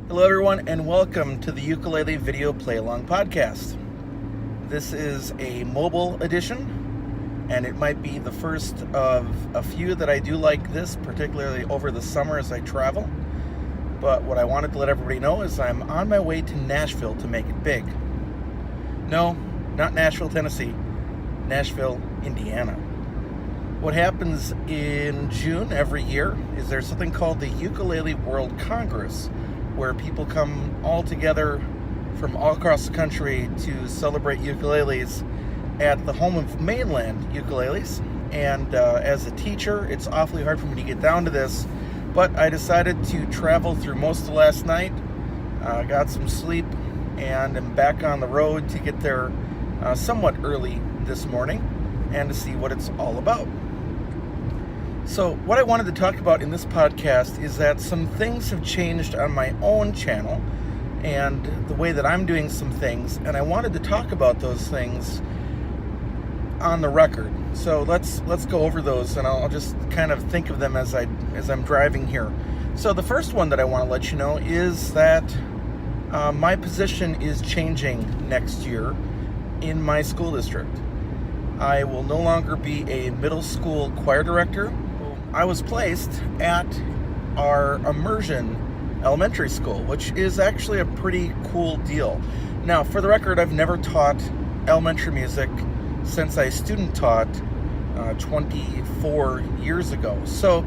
Hello everyone, and welcome to the Ukulele Video Play-Along Podcast. This is a mobile edition, and it might be the first of a few that I do like this, particularly over the summer as I travel. But what I wanted to let everybody know is I'm on my way to Nashville to make it big. No, not Nashville, Tennessee. Nashville, Indiana. What happens in June every year is there's something called the Ukulele World Congress, where people come all together from all across the country to celebrate ukuleles at the home of mainland ukuleles. And as a teacher, it's awfully hard for me to get down to this, but I decided to travel through most of last night, got some sleep, and am back on the road to get there somewhat early this morning and to see what it's all about. So what I wanted to talk about in this podcast is that some things have changed on my own channel and the way that I'm doing some things, and I wanted to talk about those things on the record. So let's go over those, and I'll just kind of think of them as I'm driving here. So the first one that I want to let you know is that my position is changing next year in my school district. I will no longer be a middle school choir director. I was placed at our immersion elementary school, which is actually a pretty cool deal. Now, for the record, I've never taught elementary music since I student taught 24 years ago. So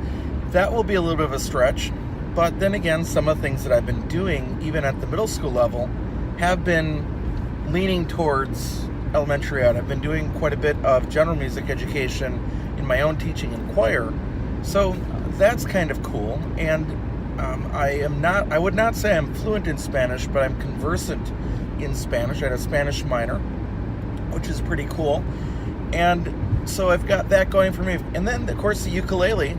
that will be a little bit of a stretch. But then again, some of the things that I've been doing, even at the middle school level, have been leaning towards elementary ed. I've been doing quite a bit of general music education in my own teaching in choir. So that's kind of cool. And I would not say I'm fluent in Spanish, but I'm conversant in Spanish. I had a Spanish minor, which is pretty cool. And so I've got that going for me. And then, of course, the ukulele,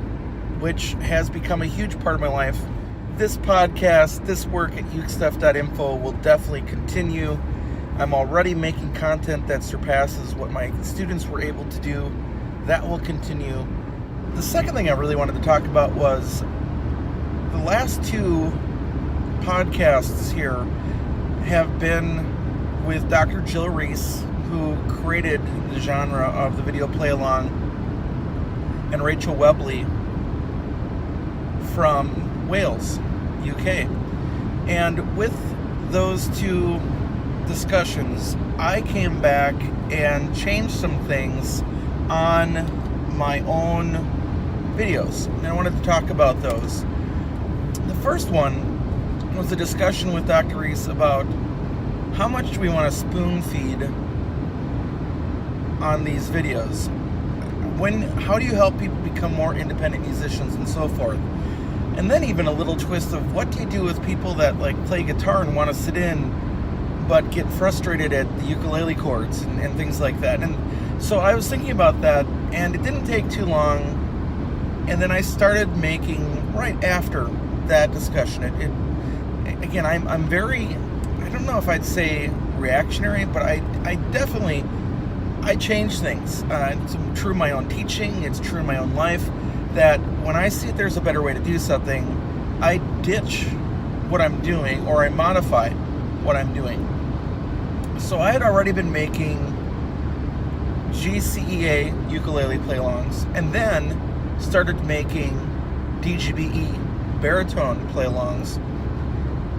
which has become a huge part of my life. This podcast, this work at ukestuff.info will definitely continue. I'm already making content that surpasses what my students were able to do. That will continue. The second thing I really wanted to talk about was the last two podcasts here have been with Dr. Jill Reese, who created the genre of the video play-along, and Rachel Webley from Wales, UK. And with those two discussions, I came back and changed some things on my own videos, and I wanted to talk about those. The first one was a discussion with Dr. Reese about how much do we want to spoon feed on these videos. How do you help people become more independent musicians and so forth? And then even a little twist of what do you do with people that like play guitar and want to sit in but get frustrated at the ukulele chords and things like that. And so I was thinking about that, and it didn't take too long. And then I started making, right after that discussion, again, I'm very, I don't know if I'd say reactionary, but I definitely change things. It's true in my own teaching, it's true in my own life, that when I see that there's a better way to do something, I ditch what I'm doing, or I modify what I'm doing. So I had already been making GCEA ukulele play-alongs, and then started making DGBE baritone play-alongs.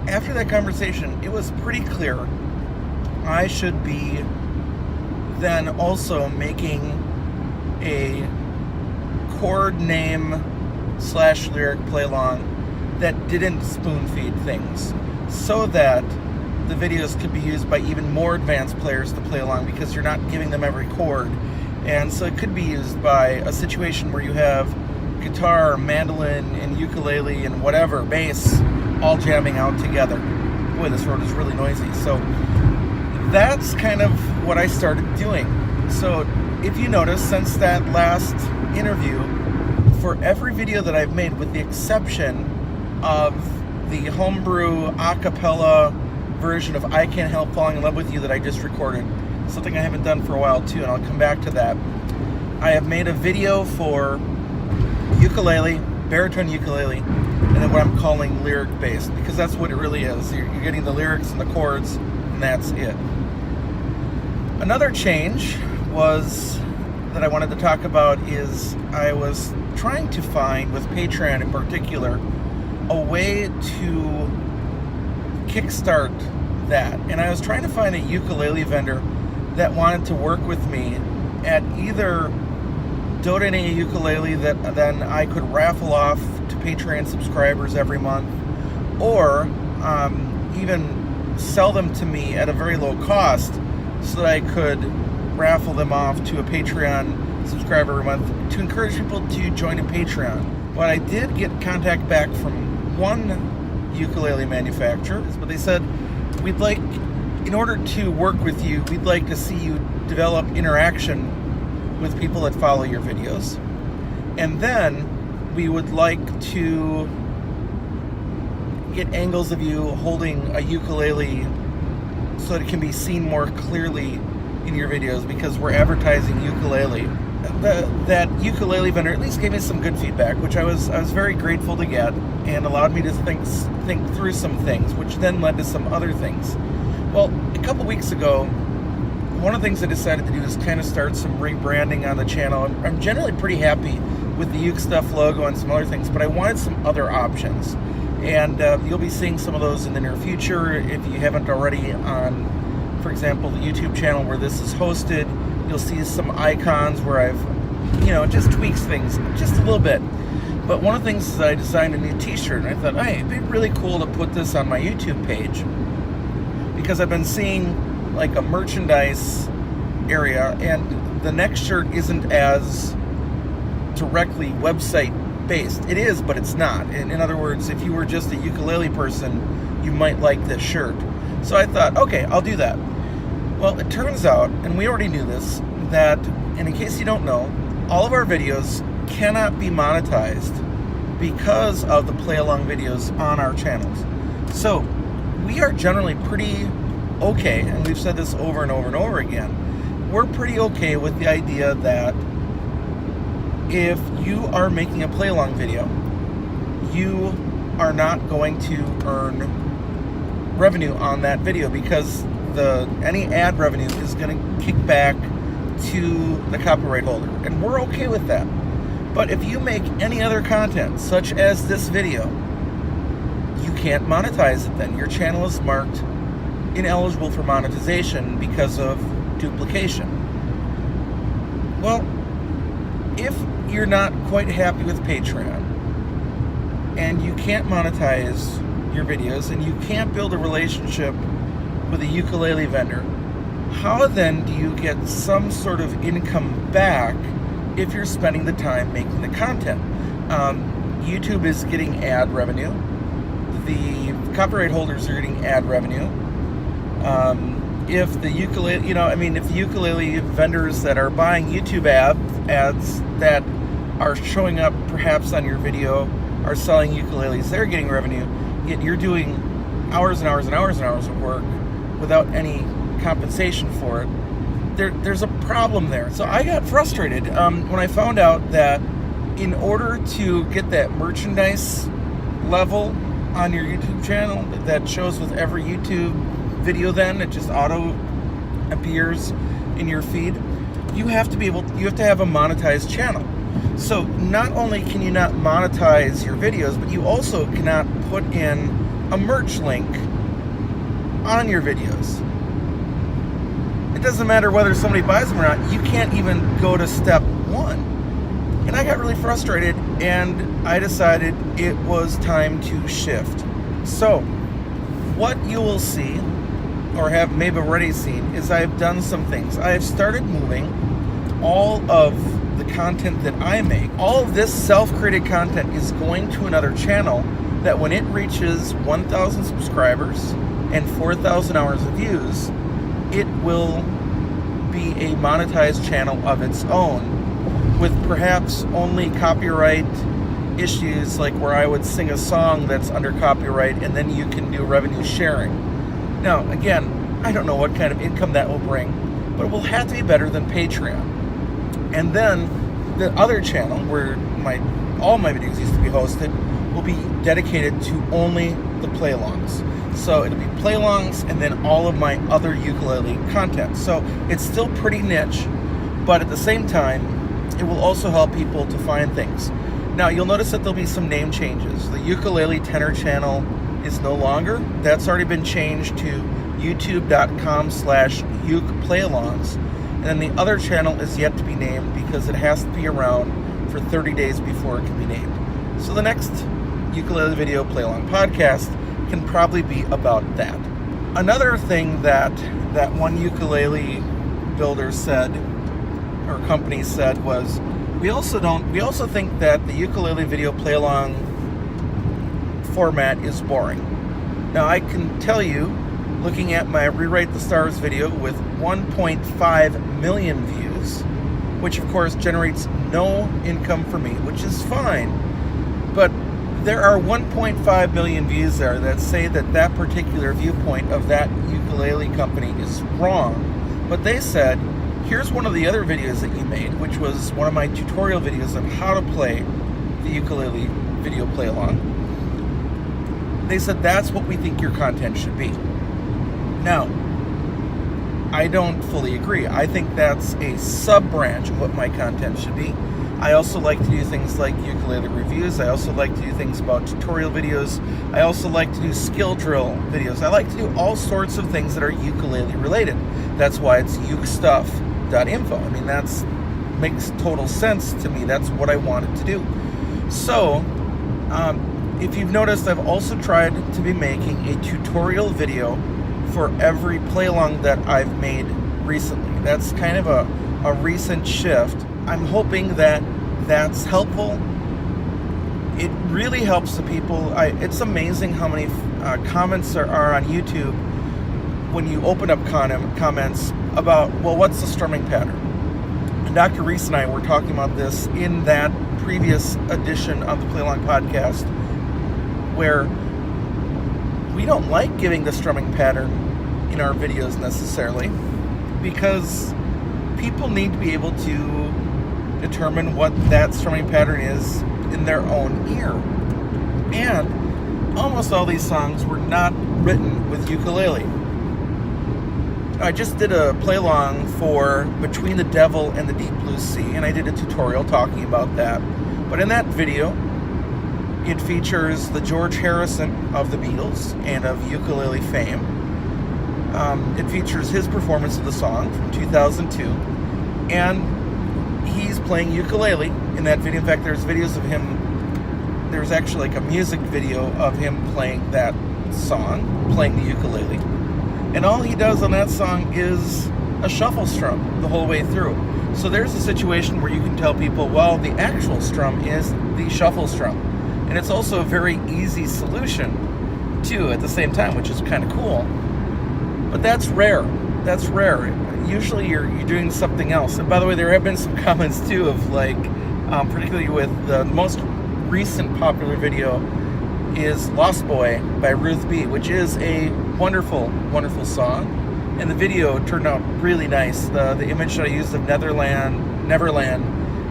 After that conversation, it was pretty clear I should be then also making a chord name / lyric play-along that didn't spoon feed things, so that the videos could be used by even more advanced players to play along, because you're not giving them every chord. And so it could be used by a situation where you have guitar, mandolin, and ukulele, and whatever, bass, all jamming out together. Boy, this road is really noisy. So that's kind of what I started doing. So if you notice, since that last interview, for every video that I've made, with the exception of the homebrew a cappella version of I Can't Help Falling in Love with You that I just recorded, something I haven't done for a while too, and I'll come back to that. I have made a video for ukulele, baritone ukulele, and then what I'm calling lyric-based, because that's what it really is. You're getting the lyrics and the chords, and that's it. Another change that I wanted to talk about is I was trying to find, with Patreon in particular, a way to kickstart that. And I was trying to find a ukulele vendor that wanted to work with me at either donating a ukulele that then I could raffle off to Patreon subscribers every month, or even sell them to me at a very low cost so that I could raffle them off to a Patreon subscriber every month to encourage people to join a Patreon. But I did get contact back from one ukulele manufacturer, but they said, in order to work with you, we'd like to see you develop interaction with people that follow your videos. And then we would like to get angles of you holding a ukulele so that it can be seen more clearly in your videos, because we're advertising ukulele. That ukulele vendor at least gave me some good feedback, which I was very grateful to get, and allowed me to think through some things, which then led to some other things. Well, a couple weeks ago, one of the things I decided to do is kind of start some rebranding on the channel. I'm generally pretty happy with the Uke Stuff logo and some other things, but I wanted some other options. And you'll be seeing some of those in the near future. If you haven't already, on, for example, the YouTube channel where this is hosted, you'll see some icons where I've, just tweaked things just a little bit. But one of the things is that I designed a new t-shirt, and I thought, hey, it'd be really cool to put this on my YouTube page, because I've been seeing like a merchandise area, and the next shirt isn't as directly website based. It is, but it's not. In other words, if you were just a ukulele person, you might like this shirt. So I thought, okay, I'll do that. Well, it turns out, and we already knew this, that, and in case you don't know, all of our videos cannot be monetized because of the play-along videos on our channels. So we are generally pretty okay, and we've said this over and over and over again, we're pretty okay with the idea that if you are making a play-along video, you are not going to earn revenue on that video, because any ad revenue is going to kick back to the copyright holder, and we're okay with that. But if you make any other content, such as this video, you can't monetize it then. Your channel is marked ineligible for monetization because of duplication. Well, if you're not quite happy with Patreon, and you can't monetize your videos, and you can't build a relationship with a ukulele vendor, how then do you get some sort of income back if you're spending the time making the content? YouTube is getting ad revenue. The copyright holders are getting ad revenue. If the ukulele, if the ukulele vendors that are buying YouTube ads that are showing up perhaps on your video are selling ukuleles, they're getting revenue. Yet you're doing hours and hours and hours and hours of work without any compensation for it. There's a problem there. So I got frustrated when I found out that in order to get that merchandise level on your YouTube channel that shows with every YouTube video, then it just auto appears in your feed, you have to have a monetized channel. So not only can you not monetize your videos, but you also cannot put in a merch link on your videos. It doesn't matter whether somebody buys them or not, you can't even go to step one. And I got really frustrated, and I decided it was time to shift. So what you will see, or have maybe already seen, is I've done some things. I have started moving all of the content that I make. All of this self-created content is going to another channel that when it reaches 1,000 subscribers and 4,000 hours of views, it will be a monetized channel of its own, with perhaps only copyright issues, like where I would sing a song that's under copyright, and then you can do revenue sharing. Now, again, I don't know what kind of income that will bring, but it will have to be better than Patreon. And then the other channel, where all my videos used to be hosted, will be dedicated to only the play-alongs. So it'll be play-alongs and then all of my other ukulele content. So it's still pretty niche, but at the same time, it will also help people to find things. Now, you'll notice that there'll be some name changes. The Ukulele Tenor channel is no longer. That's already been changed to youtube.com/ukeplayalongs. And then the other channel is yet to be named because it has to be around for 30 days before it can be named. So the next Ukulele Video Play-Along podcast can probably be about that. Another thing that one ukulele builder said, or company said, was we also think that the Ukulele Video Play-Along format is boring. Now, I can tell you, looking at my Rewrite the Stars video with 1.5 million views, which of course generates no income for me, which is fine, but there are 1.5 million views there that say that particular viewpoint of that ukulele company is wrong. But they said, here's one of the other videos that you made, which was one of my tutorial videos on how to play the ukulele video play along. They said that's what we think your content should be. Now, I don't fully agree. I think that's a sub-branch of what my content should be. I also like to do things like ukulele reviews. I also like to do things about tutorial videos. I also like to do skill drill videos. I like to do all sorts of things that are ukulele related. That's why it's ukestuff.info. I mean, that makes total sense to me. That's what I wanted to do. So, if you've noticed, I've also tried to be making a tutorial video for every play-along that I've made recently. That's kind of a recent shift. I'm hoping that that's helpful. It really helps the people. It's amazing how many comments there are on YouTube when you open up comments about, well, what's the strumming pattern? And Dr. Reese and I were talking about this in that previous edition of the Play Along podcast, where we don't like giving the strumming pattern in our videos necessarily, because people need to be able to determine what that strumming pattern is in their own ear. And almost all these songs were not written with ukulele. I just did a play along for Between the Devil and the Deep Blue Sea, and I did a tutorial talking about that. But in that video, it features the George Harrison of the Beatles and of ukulele fame. It features his performance of the song from 2002, and he's playing ukulele in that video. In fact, there's videos of him. There's actually like a music video of him playing that song, playing the ukulele. And all he does on that song is a shuffle strum the whole way through. So there's a situation where you can tell people, well, the actual strum is the shuffle strum. And it's also a very easy solution, too, at the same time, which is kind of cool. But that's rare. That's rare. Usually you're doing something else. And by the way, there have been some comments, too, of like, particularly with the most recent popular video is Lost Boy by Ruth B., which is a wonderful, wonderful song. And the video turned out really nice. The image that I used of Neverland,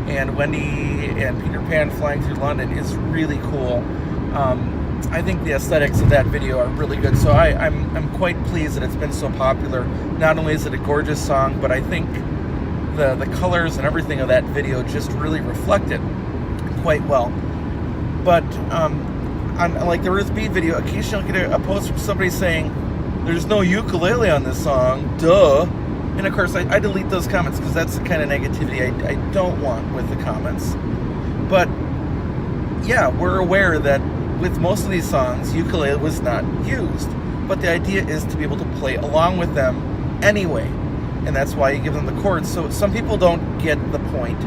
and Wendy and Peter Pan flying through London is really cool. I think the aesthetics of that video are really good. So I'm quite pleased that it's been so popular. Not only is it a gorgeous song, but I think the colors and everything of that video just really reflect it quite well. But on like the Ruth B video, occasionally I'll get a post from somebody saying, there's no ukulele on this song, duh. And of course, I delete those comments because that's the kind of negativity I don't want with the comments. But yeah, we're aware that with most of these songs, ukulele was not used. But the idea is to be able to play along with them anyway. And that's why you give them the chords. So some people don't get the point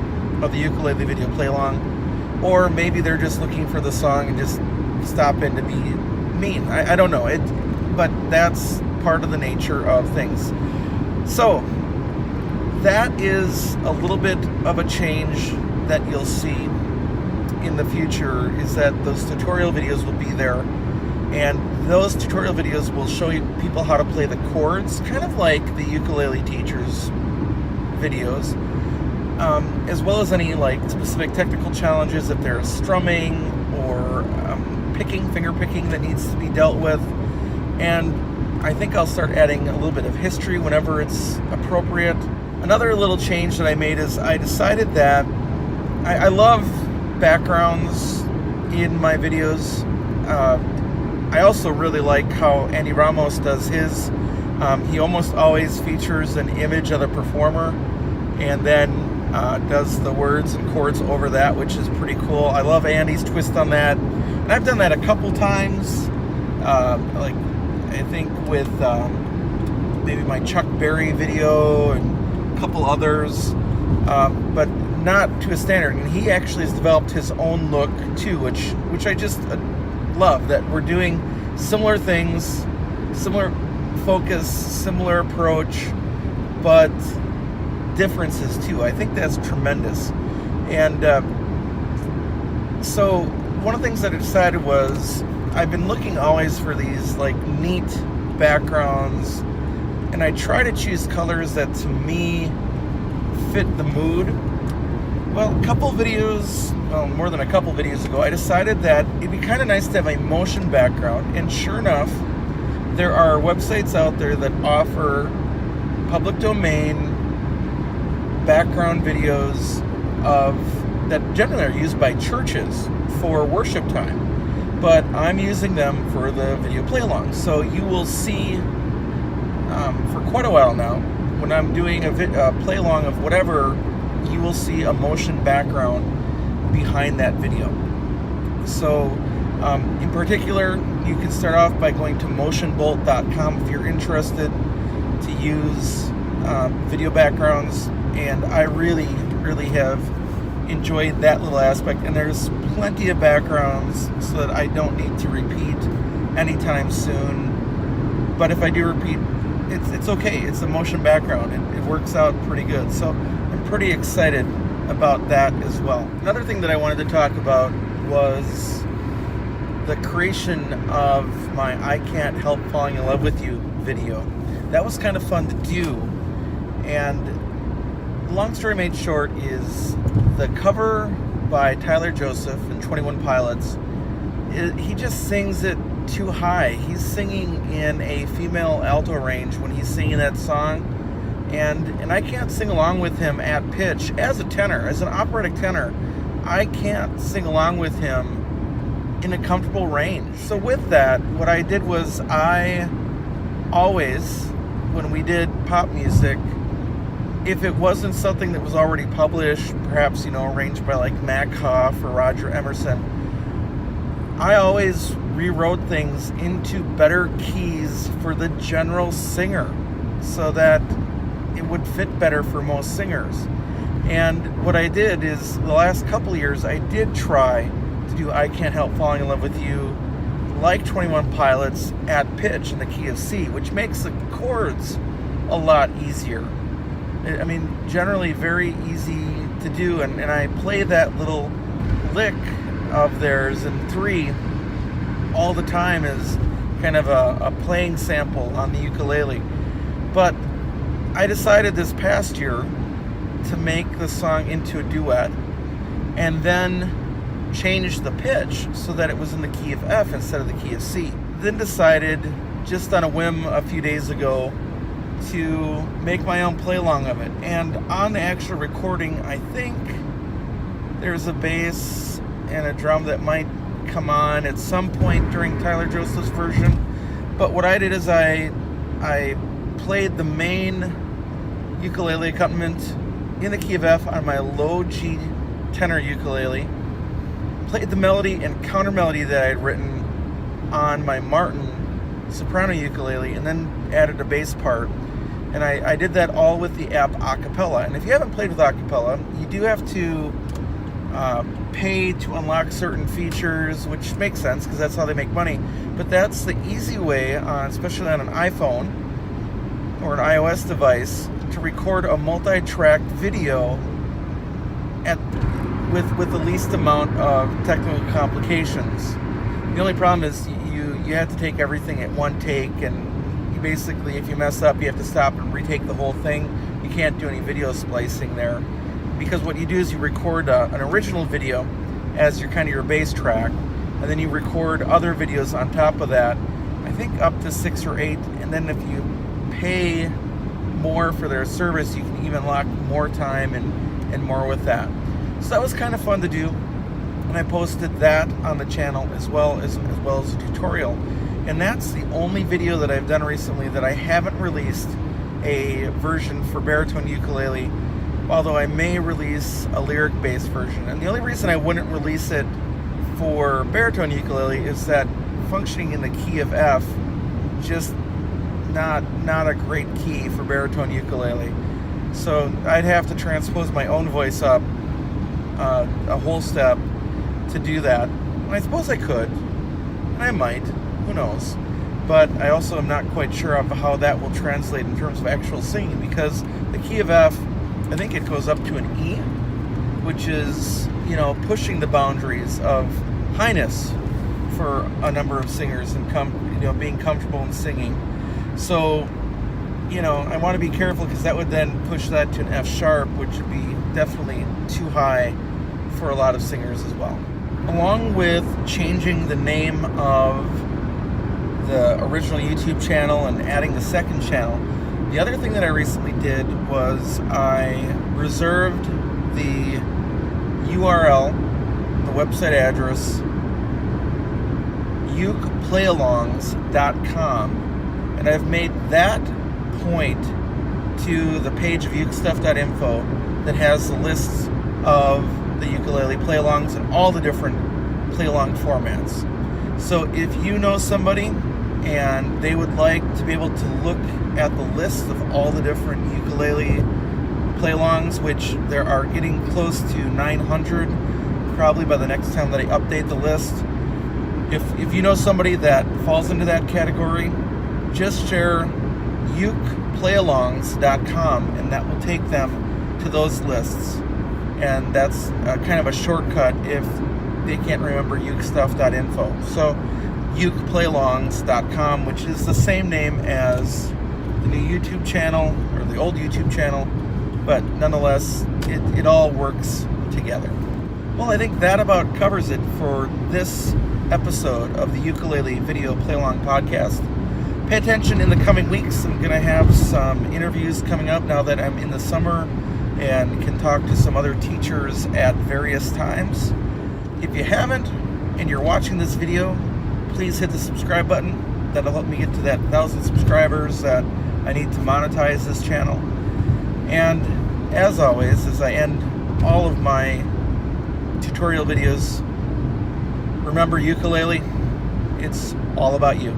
of the ukulele video play along. Or maybe they're just looking for the song and just stop in to be mean. I don't know. But that's part of the nature of things. So that is a little bit of a change that you'll see in the future, is that those tutorial videos will be there, and those tutorial videos will show you people how to play the chords, kind of like the ukulele teachers videos, as well as any like specific technical challenges if they're strumming or some finger picking that needs to be dealt with, and I think I'll start adding a little bit of history whenever it's appropriate. Another little change that I made is I decided that I love backgrounds in my videos. I also really like how Andy Ramos does his. He almost always features an image of the performer and then does the words and chords over that, which is pretty cool. I love Andy's twist on that. And I've done that a couple times, like I think with maybe my Chuck Berry video and a couple others, but not to a standard. And he actually has developed his own look too, which I just love, that we're doing similar things, similar focus, similar approach, but differences too. I think that's tremendous. And so one of the things that I decided was I've been looking always for these like neat backgrounds, and I try to choose colors that to me fit the mood. Well, more than a couple videos ago, I decided that it'd be kind of nice to have a motion background, and sure enough, there are websites out there that offer public domain background videos that generally are used by churches for worship time, but I'm using them for the video play-along. So you will see for quite a while now, when I'm doing a play-along of whatever, you will see a motion background behind that video. So in particular, you can start off by going to motionbolt.com if you're interested to use video backgrounds, and I really have enjoyed that little aspect. And there's plenty of backgrounds so that I don't need to repeat anytime soon, but if I do repeat, it's okay. It's a motion background. It works out pretty good. So I'm pretty excited about that as well. Another thing that I wanted to talk about was the creation of my I Can't Help Falling in Love with You video. That was kind of fun to do, and long story made short is the cover by Tyler Joseph and 21 Pilots, he just sings it too high. He's singing in a female alto range when he's singing that song, and I can't sing along with him at pitch. As a tenor, as an operatic tenor, I can't sing along with him in a comfortable range. So with that, what I did was I always, when we did pop music, if it wasn't something that was already published, perhaps, arranged by like Mac Hoff or Roger Emerson, I always rewrote things into better keys for the general singer so that it would fit better for most singers. And what I did is the last couple of years I did try to do I Can't Help Falling in Love with You like 21 Pilots at pitch in the key of C, which makes the chords a lot easier. I mean, generally very easy to do, and I play that little lick of theirs in 3 all the time as kind of a playing sample on the ukulele. But I decided this past year to make the song into a duet and then change the pitch so that it was in the key of F instead of the key of C. Then decided, just on a whim a few days ago, to make my own play-along of it. And on the actual recording, I think there's a bass and a drum that might come on at some point during Tyler Joseph's version. But what I did is I played the main ukulele accompaniment in the key of F on my low G tenor ukulele, played the melody and counter melody that I had written on my Martin soprano ukulele, and then added a bass part. And I did that all with the app Acapella. And if you haven't played with Acapella, you do have to pay to unlock certain features, which makes sense because that's how they make money. But that's the easy way, especially on an iPhone or an iOS device, to record a multi-track video with the least amount of technical complications. The only problem is you have to take everything at one take, and you basically, if you mess up, you have to stop and retake the whole thing. You can't do any video splicing there, because what you do is you record an original video as your bass track, and then you record other videos on top of that, I think up to 6 or 8, and then if you pay more for their service, you can even lock more time and more with that. So that was kind of fun to do, and I posted that on the channel as well as a tutorial. And that's the only video that I've done recently that I haven't released a version for baritone ukulele, although I may release a lyric-based version. And the only reason I wouldn't release it for baritone ukulele is that functioning in the key of F, just not a great key for baritone ukulele. So I'd have to transpose my own voice up a whole step to do that. And I suppose I could, and I might, who knows. But I also am not quite sure of how that will translate in terms of actual singing, because the key of F, I think it goes up to an E, which is, pushing the boundaries of highness for a number of singers and being comfortable in singing. So, I want to be careful, because that would then push that to an F sharp, which would be definitely too high for a lot of singers as well. Along with changing the name of the original YouTube channel and adding the second channel, the other thing that I recently did was I reserved the URL, the website address, ukeplayalongs.com, and I've made that point to the page of ukestuff.info that has the lists of the ukulele playalongs and all the different playalong formats. So if you know somebody and they would like to be able to look at the list of all the different ukulele playalongs, which there are getting close to 900 probably by the next time that I update the list. If you know somebody that falls into that category, just share ukeplayalongs.com, and that will take them to those lists. And that's kind of a shortcut if they can't remember ukestuff.info. So ukeplayalongs.com, which is the same name as the new YouTube channel, or the old YouTube channel, but nonetheless, it all works together. Well, I think that about covers it for this episode of the Ukulele Video Play-Along Podcast. Pay attention in the coming weeks. I'm going to have some interviews coming up now that I'm in the summer and can talk to some other teachers at various times. If you haven't and you're watching this video, please hit the subscribe button. That'll help me get to that 1,000 subscribers that I need to monetize this channel. And as always, as I end all of my tutorial videos, remember, ukulele, it's all about you.